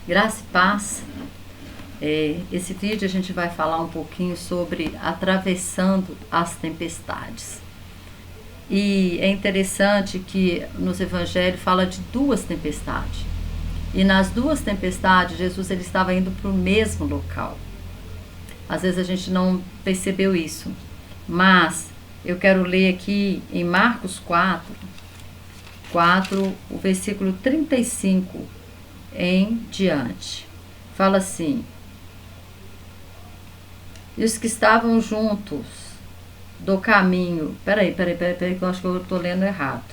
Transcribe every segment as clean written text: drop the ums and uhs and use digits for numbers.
Graça e paz. Esse vídeo a gente vai falar um pouquinho sobre atravessando as tempestades. E é interessante que nos evangelhos fala de duas tempestades. E nas duas tempestades, Jesus ele estava indo para o mesmo local. Às vezes a gente não percebeu isso. Mas eu quero ler aqui em Marcos 4, o versículo 35 em diante. Fala assim: e os que estavam juntos do caminho... Peraí, que eu acho que eu estou lendo errado.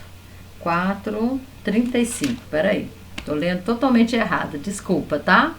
4:35, peraí. Estou lendo totalmente errado, desculpa, tá?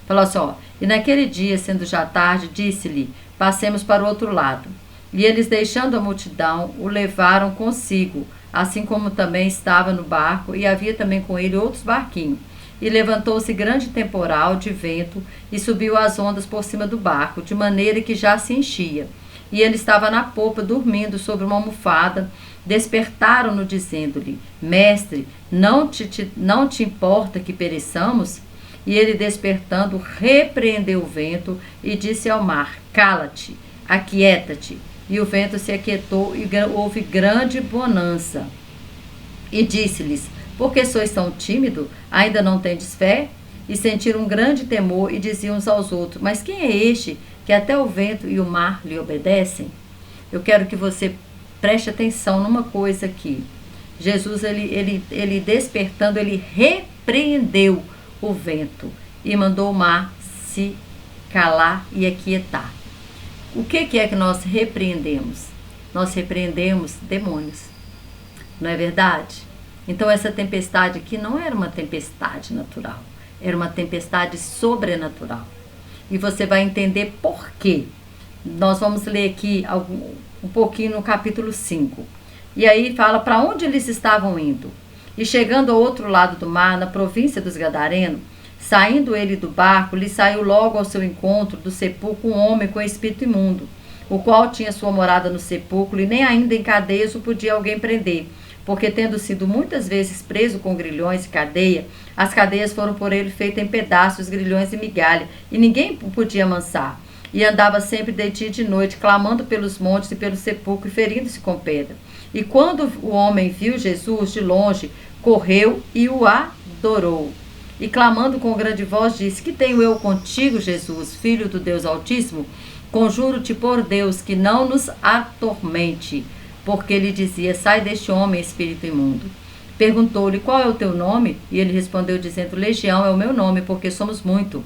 Fala assim, ó. E naquele dia, sendo já tarde, disse-lhe: passemos para o outro lado. E eles, deixando a multidão, o levaram consigo, assim como também estava no barco, e havia também com ele outros barquinhos. E levantou-se grande temporal de vento, e subiu as ondas por cima do barco, de maneira que já se enchia. E ele estava na popa, dormindo sobre uma almofada. Despertaram-no, dizendo-lhe: Mestre, não te importa que pereçamos? E ele, despertando, repreendeu o vento e disse ao mar: Cala-te, aquieta-te. E o vento se aquietou e houve grande bonança. E disse-lhes: por que sois tão tímido? Ainda não tendes fé? E sentiram um grande temor e diziam uns aos outros: mas quem é este que até o vento e o mar lhe obedecem? Eu quero que você preste atenção numa coisa aqui. Jesus, ele despertando, ele repreendeu o vento e mandou o mar se calar e aquietar. O que é que nós repreendemos? Nós repreendemos demônios. Não é verdade? Então essa tempestade aqui não era uma tempestade natural. Era uma tempestade sobrenatural. E você vai entender por quê. Nós vamos ler aqui um pouquinho no capítulo 5. E aí fala para onde eles estavam indo. E chegando ao outro lado do mar, na província dos Gadarenos, saindo ele do barco, lhe saiu logo ao seu encontro do sepulcro um homem com espírito imundo, o qual tinha sua morada no sepulcro, e nem ainda em cadeias o podia alguém prender, porque tendo sido muitas vezes preso com grilhões e cadeia, as cadeias foram por ele feitas em pedaços, grilhões e migalha, e ninguém o podia amansar. E andava sempre de dia e de noite, clamando pelos montes e pelo sepulcro, e ferindo-se com pedra. E quando o homem viu Jesus de longe, correu e o adorou. E clamando com grande voz, disse: que tenho eu contigo, Jesus, filho do Deus Altíssimo? Conjuro-te por Deus que não nos atormente. Porque ele dizia: sai deste homem, espírito imundo. Perguntou-lhe: qual é o teu nome? E ele respondeu, dizendo: Legião é o meu nome, porque somos muito.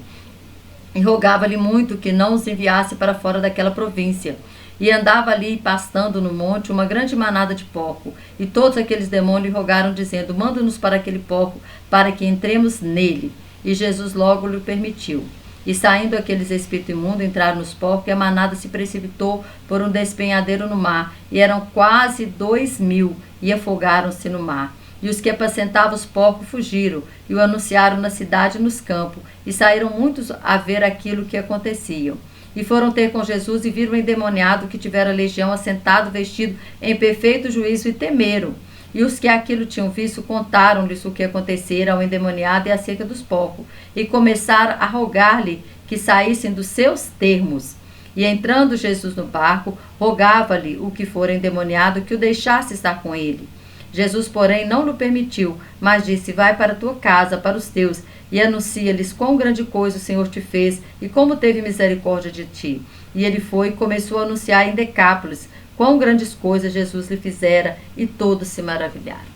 E rogava-lhe muito que não os enviasse para fora daquela província. E andava ali, pastando no monte, uma grande manada de porco. E todos aqueles demônios lhe rogaram, dizendo: manda-nos para aquele porco, para que entremos nele. E Jesus logo lhe permitiu. E saindo aqueles espíritos imundos, entraram nos porcos, e a manada se precipitou por um despenhadeiro no mar. E eram quase 2.000, e afogaram-se no mar. E os que apacentavam os porcos fugiram, e o anunciaram na cidade e nos campos. E saíram muitos a ver aquilo que acontecia. E foram ter com Jesus, e viram o endemoniado que tivera legião assentado, vestido em perfeito juízo, e temeram. E os que aquilo tinham visto contaram-lhes o que acontecera ao endemoniado e acerca dos porcos, e começaram a rogar-lhe que saíssem dos seus termos. E entrando Jesus no barco, rogava-lhe o que fora endemoniado que o deixasse estar com ele. Jesus, porém, não lhe permitiu, mas disse: vai para a tua casa, para os teus, e anuncia-lhes quão grande coisa o Senhor te fez, e como teve misericórdia de ti. E ele foi e começou a anunciar em Decápolis quão grandes coisas Jesus lhe fizera, e todos se maravilharam.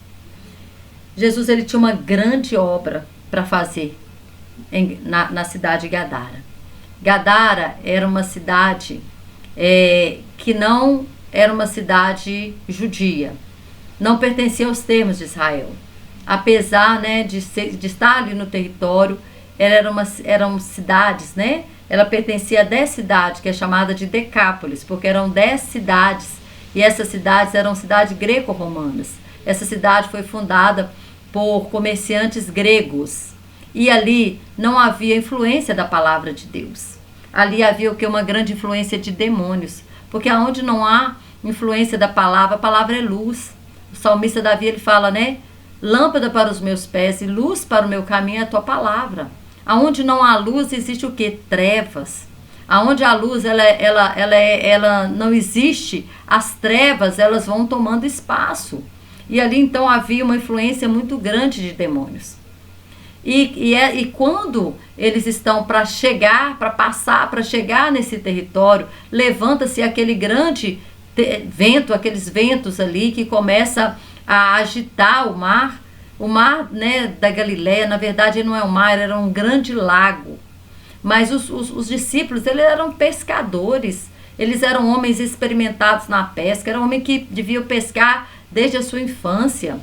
Jesus, ele tinha uma grande obra para fazer na cidade de Gadara. Gadara era uma cidade que não era uma cidade judia. Não pertencia aos termos de Israel. Apesar, né, de estar ali no território, eram cidades, né? Ela pertencia a 10 cidades, que é chamada de Decápolis, porque eram 10 cidades, e essas cidades eram cidades greco-romanas. Essa cidade foi fundada por comerciantes gregos, e ali não havia influência da palavra de Deus. Ali havia o que? Uma grande influência de demônios, porque aonde não há influência da palavra, a palavra é luz. O salmista Davi, ele fala, né? Lâmpada para os meus pés e luz para o meu caminho é a tua palavra. Aonde não há luz, existe o quê? Trevas. Aonde a luz ela não existe, as trevas elas vão tomando espaço. E ali então havia uma influência muito grande de demônios. E quando eles estão para chegar, para chegar nesse território, levanta-se aquele grande vento, aqueles ventos ali que começa a agitar o mar. O mar, né, da Galileia, na verdade não é um mar, era um grande lago. Mas os discípulos, eles eram pescadores, eles eram homens experimentados na pesca, eram homens que deviam pescar desde a sua infância.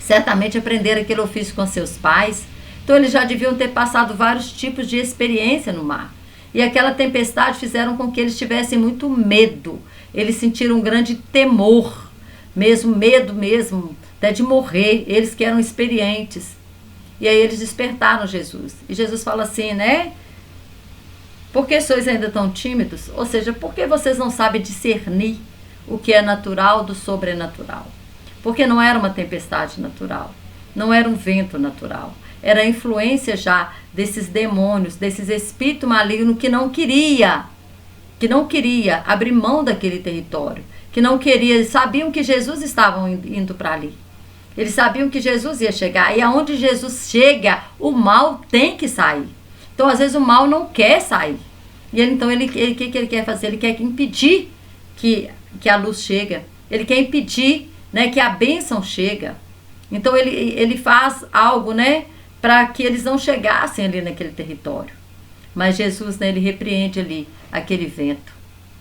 Certamente aprenderam aquele ofício com seus pais. Então eles já deviam ter passado vários tipos de experiência no mar. E aquela tempestade fizeram com que eles tivessem muito medo. Eles sentiram um grande temor, medo mesmo, até de morrer, eles que eram experientes. E aí eles despertaram Jesus. E Jesus fala assim, né? Por que sois ainda tão tímidos? Ou seja, por que vocês não sabem discernir o que é natural do sobrenatural? Porque não era uma tempestade natural, não era um vento natural. Era a influência já desses demônios, desses espíritos malignos que não queria abrir mão daquele território, que não queria, eles sabiam que Jesus estava indo para ali. Eles sabiam que Jesus ia chegar. E aonde Jesus chega, o mal tem que sair. Então, às vezes, o mal não quer sair. E então, o que ele quer fazer? Ele quer impedir que a luz chega. Ele quer impedir, né, que a bênção chega. Então, ele faz algo, né, para que eles não chegassem ali naquele território. Mas Jesus, né, ele repreende ali aquele vento.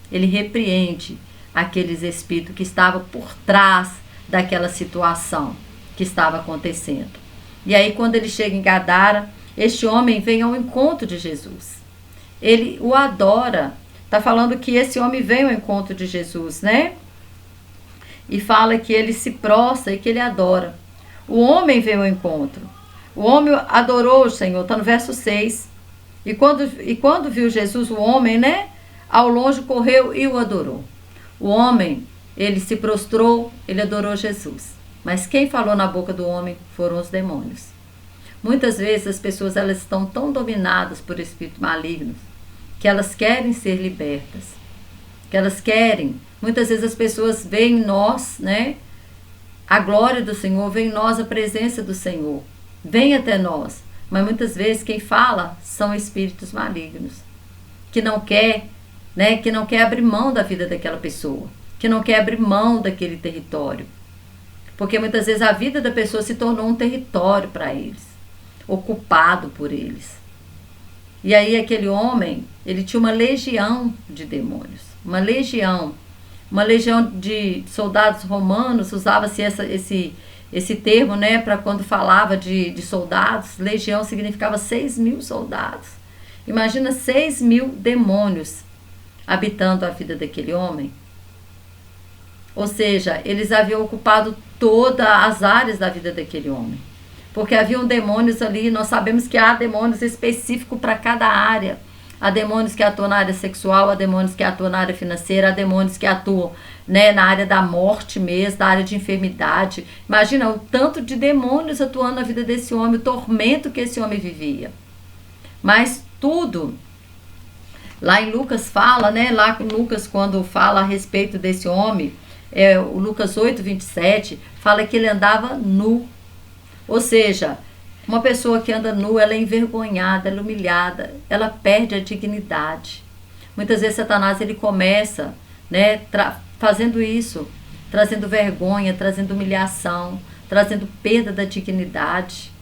Ele repreende aqueles espíritos que estavam por trás daquela situação que estava acontecendo. E aí quando ele chega em Gadara, este homem vem ao encontro de Jesus. Ele o adora. Está falando que esse homem vem ao encontro de Jesus, né? E fala que ele se prostra e que ele adora. O homem veio ao encontro. O homem adorou o Senhor. Está no verso 6. E quando viu Jesus, o homem, né? Ao longe correu e o adorou. O homem, ele se prostrou, ele adorou Jesus. Mas quem falou na boca do homem foram os demônios. Muitas vezes as pessoas elas estão tão dominadas por espíritos malignos que elas querem ser libertas. Que elas querem. Muitas vezes as pessoas veem em nós, né, a glória do Senhor, veem em nós a presença do Senhor. Vem até nós. Mas muitas vezes quem fala são espíritos malignos. Que não quer, né, que não quer abrir mão da vida daquela pessoa. Que não quer abrir mão daquele território. Porque muitas vezes a vida da pessoa se tornou um território para eles, ocupado por eles. E aí aquele homem, ele tinha uma legião de demônios, uma legião de soldados romanos, usava-se esse termo, né, para quando falava de soldados. Legião significava 6.000 soldados. Imagina 6.000 demônios habitando a vida daquele homem. Ou seja, eles haviam ocupado todas as áreas da vida daquele homem. Porque haviam demônios ali, nós sabemos que há demônios específicos para cada área. Há demônios que atuam na área sexual, há demônios que atuam na área financeira, há demônios que atuam, né, na área da morte mesmo, da área de enfermidade. Imagina o tanto de demônios atuando na vida desse homem, o tormento que esse homem vivia. Mas tudo, lá em Lucas fala, né, lá em Lucas quando fala a respeito desse homem, o Lucas 8:27, fala que ele andava nu. Ou seja, uma pessoa que anda nu, ela é envergonhada, ela é humilhada, ela perde a dignidade. Muitas vezes Satanás ele começa, né, fazendo isso, trazendo vergonha, trazendo humilhação, trazendo perda da dignidade.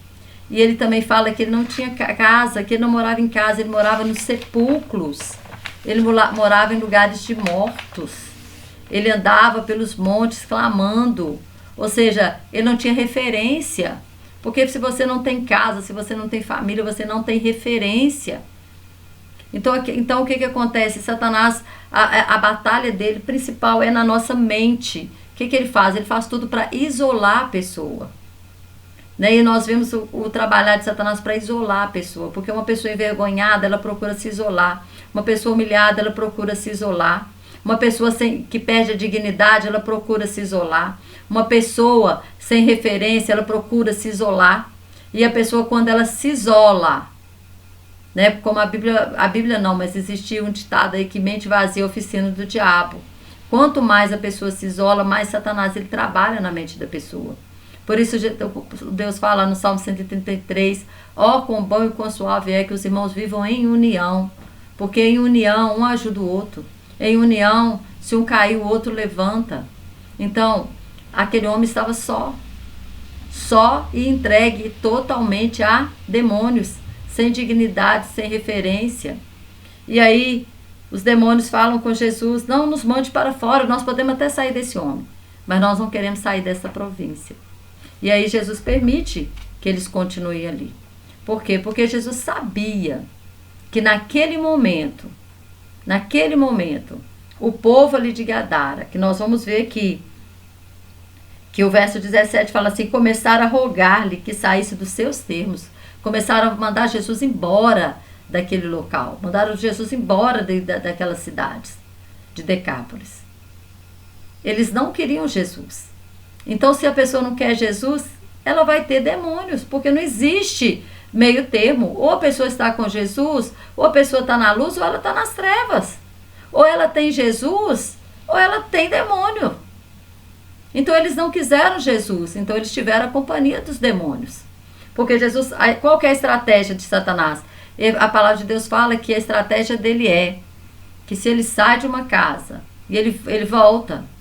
E ele também fala que ele não tinha casa, que ele não morava em casa, ele morava nos sepulcros, ele morava em lugares de mortos. Ele andava pelos montes clamando, ou seja, ele não tinha referência. Porque se você não tem casa, se você não tem família, você não tem referência. Então o que acontece? Satanás, a batalha dele principal é na nossa mente. O que ele faz? Ele faz tudo para isolar a pessoa. Né? E nós vemos o trabalhar de Satanás para isolar a pessoa. Porque uma pessoa envergonhada, ela procura se isolar. Uma pessoa humilhada, ela procura se isolar. Uma pessoa que perde a dignidade, ela procura se isolar. Uma pessoa sem referência, ela procura se isolar. E a pessoa, quando ela se isola, né? Como a Bíblia não, mas existia um ditado aí que mente vazia é oficina do diabo. Quanto mais a pessoa se isola, mais Satanás ele trabalha na mente da pessoa. Por isso Deus fala no Salmo 133, ó, quão bom e quão suave é que os irmãos vivam em união, porque em união um ajuda o outro. Em união, se um cair, o outro levanta. Então, aquele homem estava só e entregue totalmente a demônios, sem dignidade, sem referência. E aí, os demônios falam com Jesus, não nos mande para fora, nós podemos até sair desse homem, mas nós não queremos sair dessa província. E aí Jesus permite que eles continuem ali. Por quê? Porque Jesus sabia que naquele momento, o povo ali de Gadara, que nós vamos ver aqui, que o verso 17 fala assim, começaram a rogar-lhe que saísse dos seus termos, começaram a mandar Jesus embora daquele local, mandaram Jesus embora daquelas cidades de Decápolis. Eles não queriam Jesus. Então, se a pessoa não quer Jesus, ela vai ter demônios, porque não existe meio termo. Ou a pessoa está com Jesus, ou a pessoa está na luz, ou ela está nas trevas. Ou ela tem Jesus, ou ela tem demônio. Então, eles não quiseram Jesus, então eles tiveram a companhia dos demônios. Porque Jesus, qual que é a estratégia de Satanás? A palavra de Deus fala que a estratégia dele é que se ele sai de uma casa e ele volta,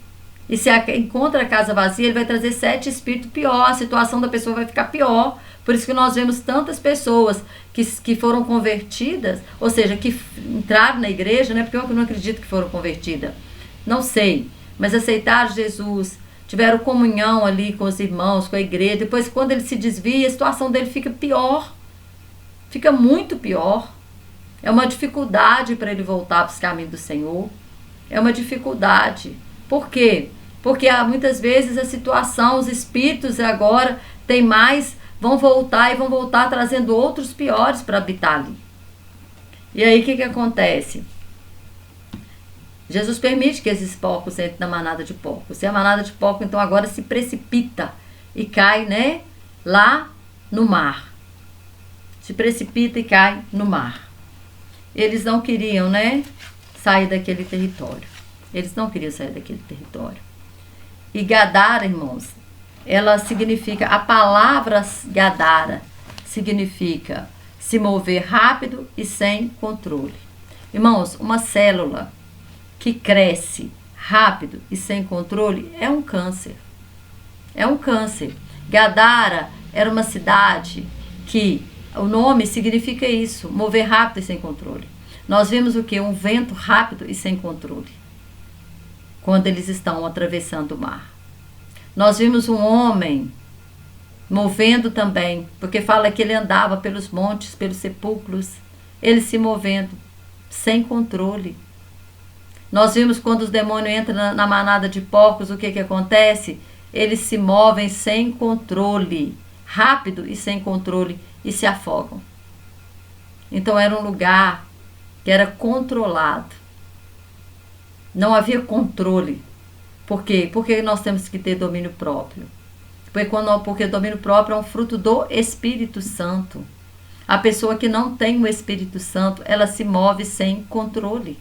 e se encontra a casa vazia, ele vai trazer 7 espíritos pior, a situação da pessoa vai ficar pior. Por isso que nós vemos tantas pessoas que foram convertidas, ou seja, que entraram na igreja, né? Porque eu não acredito que foram convertidas, não sei, mas aceitaram Jesus, tiveram comunhão ali com os irmãos, com a igreja. Depois, quando ele se desvia, a situação dele fica pior, fica muito pior. É uma dificuldade para ele voltar para os caminhos do Senhor. É uma dificuldade. Por quê? Porque muitas vezes a situação, os espíritos agora tem mais, vão voltar trazendo outros piores para habitar ali. E aí o que acontece? Jesus permite que esses porcos entrem na manada de porcos. E a manada de porcos então agora se precipita e cai, né, lá no mar. Se precipita e cai no mar. Eles não queriam, né, sair daquele território. Eles não queriam sair daquele território. E Gadara, irmãos, ela significa, a palavra Gadara significa se mover rápido e sem controle. Irmãos, uma célula que cresce rápido e sem controle é um câncer. É um câncer. Gadara era uma cidade que o nome significa isso, mover rápido e sem controle. Nós vemos o que? Um vento rápido e sem controle, quando eles estão atravessando o mar. Nós vimos um homem movendo também, porque fala que ele andava pelos montes, pelos sepulcros, ele se movendo, sem controle. Nós vimos quando os demônios entram na manada de porcos, o que acontece? Eles se movem sem controle, rápido e sem controle, e se afogam. Então era um lugar que era controlado. Não havia controle. Por quê? Porque nós temos que ter domínio próprio. Porque domínio próprio é um fruto do Espírito Santo. A pessoa que não tem o Espírito Santo, ela se move sem controle.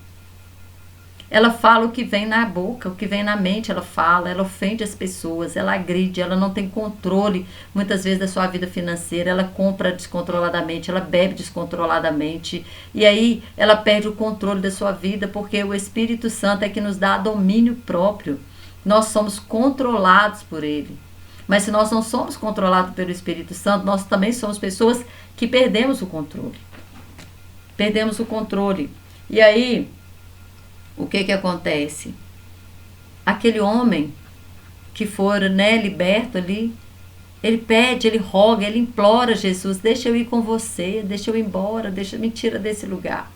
Ela fala o que vem na boca, o que vem na mente, ela fala, ela ofende as pessoas, ela agride, ela não tem controle, muitas vezes, da sua vida financeira, ela compra descontroladamente, ela bebe descontroladamente, e aí ela perde o controle da sua vida, porque o Espírito Santo é que nos dá domínio próprio. Nós somos controlados por Ele. Mas se nós não somos controlados pelo Espírito Santo, nós também somos pessoas que perdemos o controle. Perdemos o controle. E aí, o que acontece? Aquele homem que for, né, liberto ali, ele pede, ele roga, ele implora Jesus, deixa eu ir com você, deixa eu ir embora, me tira desse lugar.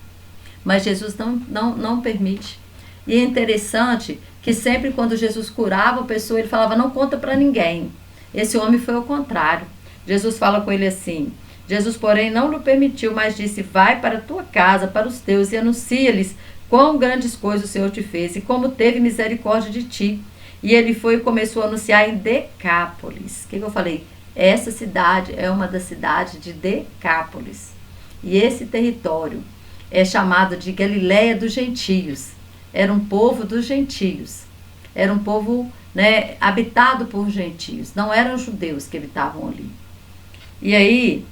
Mas Jesus não permite. E é interessante que sempre quando Jesus curava a pessoa, ele falava, não conta para ninguém. Esse homem foi ao contrário. Jesus fala com ele assim, Jesus, porém, não lhe permitiu, mas disse, vai para a tua casa, para os teus, e anuncia-lhes quão grandes coisas o Senhor te fez, e como teve misericórdia de ti. E ele foi e começou a anunciar em Decápolis. O que eu falei? Essa cidade é uma das cidades de Decápolis. E esse território é chamado de Galiléia dos gentios. Era um povo dos gentios. Era um povo, né, habitado por gentios. Não eram judeus que habitavam ali. E aí,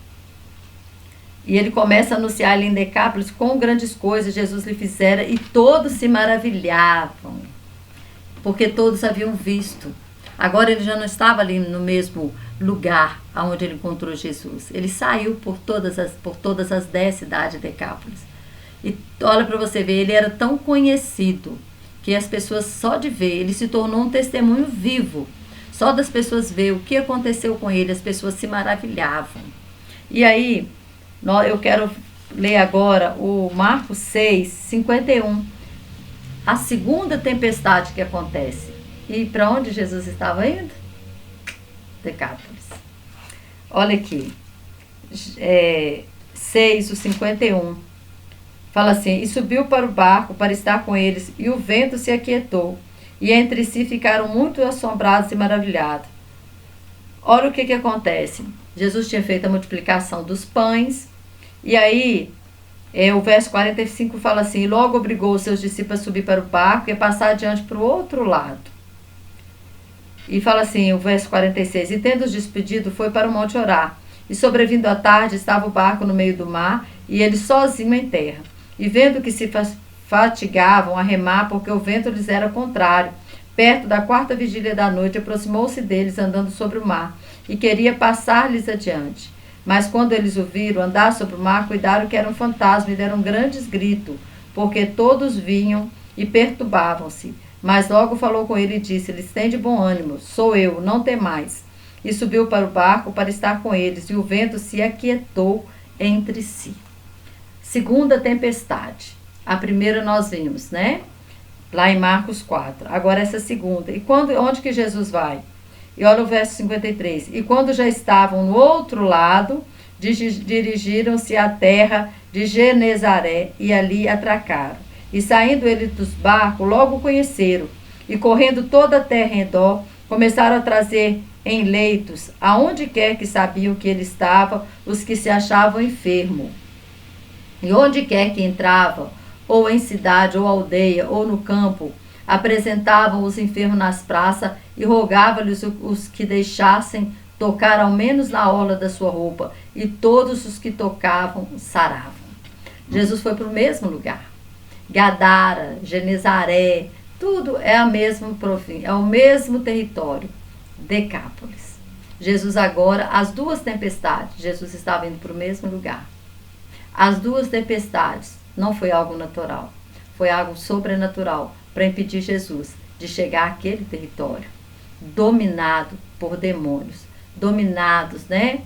ele começa a anunciar ali em Decápolis quão grandes coisas Jesus lhe fizera, e todos se maravilhavam, porque todos haviam visto. Agora ele já não estava ali no mesmo lugar onde ele encontrou Jesus. Ele saiu por todas as 10 cidades de Decápolis. E olha para você ver, ele era tão conhecido que as pessoas, só de ver, ele se tornou um testemunho vivo. Só das pessoas ver o que aconteceu com ele, as pessoas se maravilhavam. E aí, eu quero ler agora o Marcos 6, 51. A segunda tempestade que acontece. E para onde Jesus estava indo? Decápolis. Olha aqui. 6, o 51. Fala assim: e subiu para o barco para estar com eles, e o vento se aquietou, e entre si ficaram muito assombrados e maravilhados. Olha o que acontece. Jesus tinha feito a multiplicação dos pães, e aí o verso 45 fala assim: e logo obrigou os seus discípulos a subir para o barco e a passar adiante para o outro lado. E fala assim, o verso 46, e tendo-os despedido, foi para o monte orar. E sobrevindo a tarde, estava o barco no meio do mar, e ele sozinho em terra. E vendo que se fatigavam a remar, porque o vento lhes era contrário, perto da 4ª vigília da noite, aproximou-se deles, andando sobre o mar, e queria passar-lhes adiante. Mas quando eles o viram andar sobre o mar, cuidaram que era um fantasma, e deram grandes gritos, porque todos vinham e perturbavam-se. Mas logo falou com ele e disse-lhes: tende bom ânimo, sou eu, não temais. E subiu para o barco para estar com eles, e o vento se aquietou entre si. Segunda tempestade. A primeira nós vimos, né? Lá em Marcos 4. Agora essa segunda. E onde que Jesus vai? E olha o verso 53. E quando já estavam no outro lado, dirigiram-se à terra de Genezaré, e ali atracaram. E saindo ele dos barcos, logo o conheceram. E correndo toda a terra em redor, começaram a trazer em leitos, aonde quer que sabiam que ele estava, os que se achavam enfermos. E onde quer que entravam, ou em cidade, ou aldeia, ou no campo, apresentavam os enfermos nas praças e rogavam-lhes os que deixassem tocar ao menos na orla da sua roupa. E todos os que tocavam saravam. Jesus foi para o mesmo lugar. Gadara, Genezaré, tudo é a mesma província, é o mesmo território. Decápolis. Jesus agora, as 2 tempestades, Jesus estava indo para o mesmo lugar. As 2 tempestades não foi algo natural, foi algo sobrenatural para impedir Jesus de chegar àquele território, dominado por demônios, dominados, né,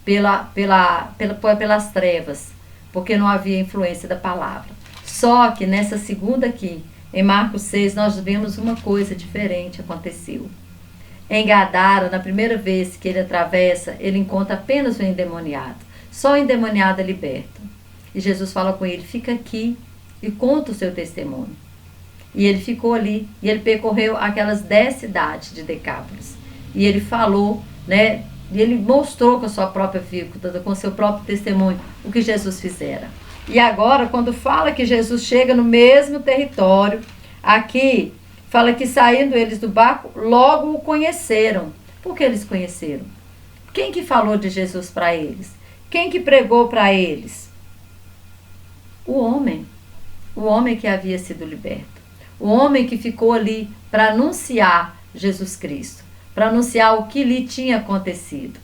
pelas trevas, porque não havia influência da palavra. Só que nessa segunda aqui, em Marcos 6, nós vemos uma coisa diferente aconteceu. Em Gadara, na primeira vez que ele atravessa, ele encontra apenas o endemoniado. Só o endemoniado é liberto. E Jesus fala com ele: fica aqui e conta o seu testemunho. E ele ficou ali, e ele percorreu aquelas 10 cidades de Decápolis. E ele falou, né? E ele mostrou com a sua própria vida, com o seu próprio testemunho, o que Jesus fizera. E agora, quando fala que Jesus chega no mesmo território, aqui fala que saindo eles do barco, logo o conheceram. Por que eles conheceram? Quem que falou de Jesus para eles? Quem que pregou para eles? O homem que havia sido liberto. O homem que ficou ali para anunciar Jesus Cristo, para anunciar o que lhe tinha acontecido.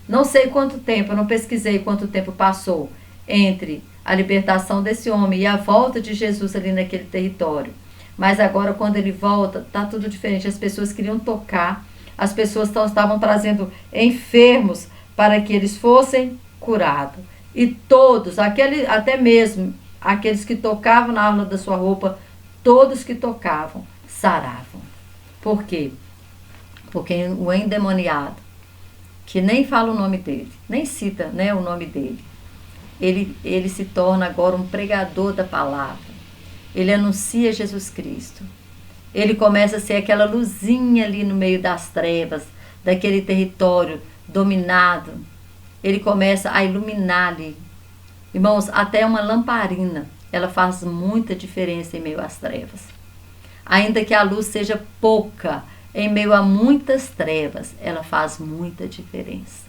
Não sei quanto tempo, eu não pesquisei quanto tempo passou entre a libertação desse homem e a volta de Jesus ali naquele território. Mas agora, quando ele volta, está tudo diferente. As pessoas queriam tocar, as pessoas estavam trazendo enfermos para que eles fossem curados. E todos, até mesmo aqueles que tocavam na orla da sua roupa, todos que tocavam, saravam. Por quê? Porque o endemoniado, que nem fala o nome dele, nem cita, né, o nome dele, ele se torna agora um pregador da palavra. Ele anuncia Jesus Cristo. Ele começa a ser aquela luzinha ali no meio das trevas, daquele território dominado. Ele começa a iluminar ali Irmãos, até uma lamparina, ela faz muita diferença em meio às trevas. Ainda que a luz seja pouca, em meio a muitas trevas, ela faz muita diferença.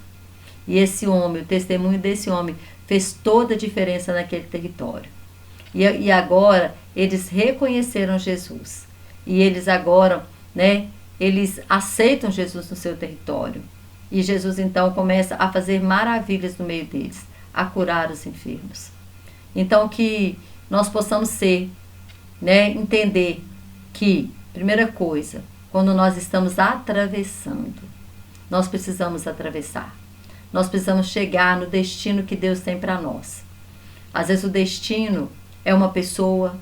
E esse homem, o testemunho desse homem, fez toda a diferença naquele território. E agora, eles reconheceram Jesus. E eles agora, né, eles aceitam Jesus no seu território. E Jesus então começa a fazer maravilhas no meio deles, a curar os enfermos. Então que nós possamos ser, né, entender que, primeira coisa, quando nós estamos atravessando, nós precisamos atravessar. Nós precisamos chegar no destino que Deus tem para nós. Às vezes o destino é uma pessoa,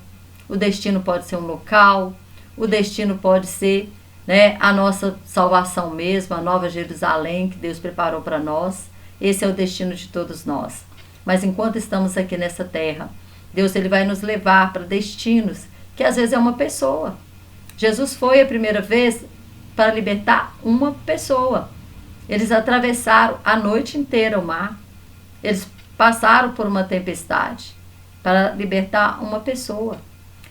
o destino pode ser um local, o destino pode ser, né, a nossa salvação mesmo, a Nova Jerusalém que Deus preparou para nós. Esse é o destino de todos nós. Mas enquanto estamos aqui nessa terra, Deus ele vai nos levar para destinos que às vezes é uma pessoa. Jesus foi a primeira vez para libertar uma pessoa. Eles atravessaram a noite inteira o mar. Eles passaram por uma tempestade para libertar uma pessoa.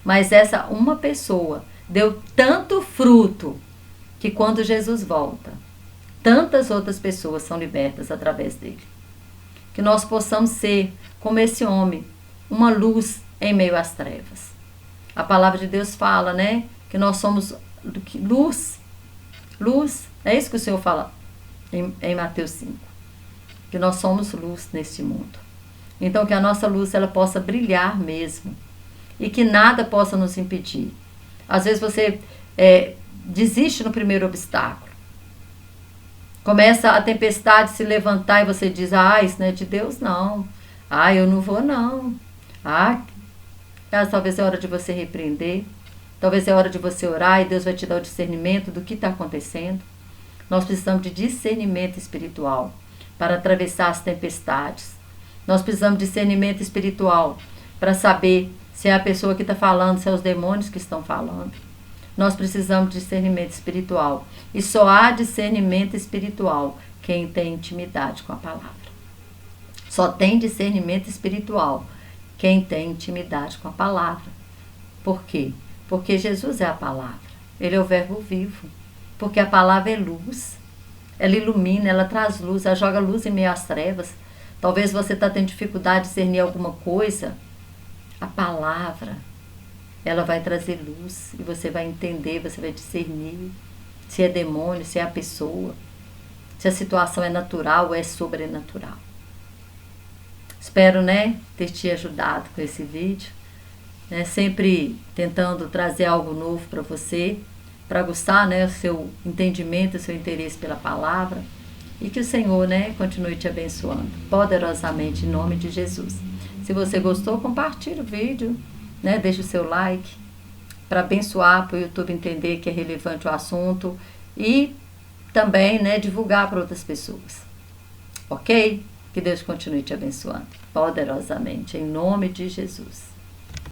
Mas essa uma pessoa deu tanto fruto que quando Jesus volta, tantas outras pessoas são libertas através dele. Que nós possamos ser, como esse homem, uma luz em meio às trevas. A palavra de Deus fala, né? Que nós somos luz. Luz, é isso que o Senhor fala em Mateus 5. Que nós somos luz neste mundo. Então que a nossa luz ela possa brilhar mesmo. E que nada possa nos impedir. Às vezes você desiste no primeiro obstáculo. Começa a tempestade se levantar e você diz, isso não é de Deus não. Eu não vou não. Talvez é hora de você repreender. Talvez é hora de você orar e Deus vai te dar o discernimento do que está acontecendo. Nós precisamos de discernimento espiritual para atravessar as tempestades. Nós precisamos de discernimento espiritual para saber se é a pessoa que está falando, se é os demônios que estão falando. Nós precisamos de discernimento espiritual. E só há discernimento espiritual quem tem intimidade com a palavra. Só tem discernimento espiritual quem tem intimidade com a palavra. Por quê? Porque Jesus é a palavra. Ele é o verbo vivo. Porque a palavra é luz. Ela ilumina, ela traz luz, ela joga luz em meio às trevas. Talvez você está tendo dificuldade de discernir alguma coisa. A palavra, ela vai trazer luz e você vai entender, você vai discernir se é demônio, se é a pessoa, se a situação é natural ou é sobrenatural. Espero, né, ter te ajudado com esse vídeo, né, sempre tentando trazer algo novo para você, para aguçar, né, o seu entendimento, o seu interesse pela palavra e que o Senhor, né, continue te abençoando poderosamente em nome de Jesus. Se você gostou, compartilhe o vídeo, né? Deixe o seu like para abençoar, para o YouTube entender que é relevante o assunto e também, né, divulgar para outras pessoas. Ok? Que Deus continue te abençoando poderosamente, em nome de Jesus.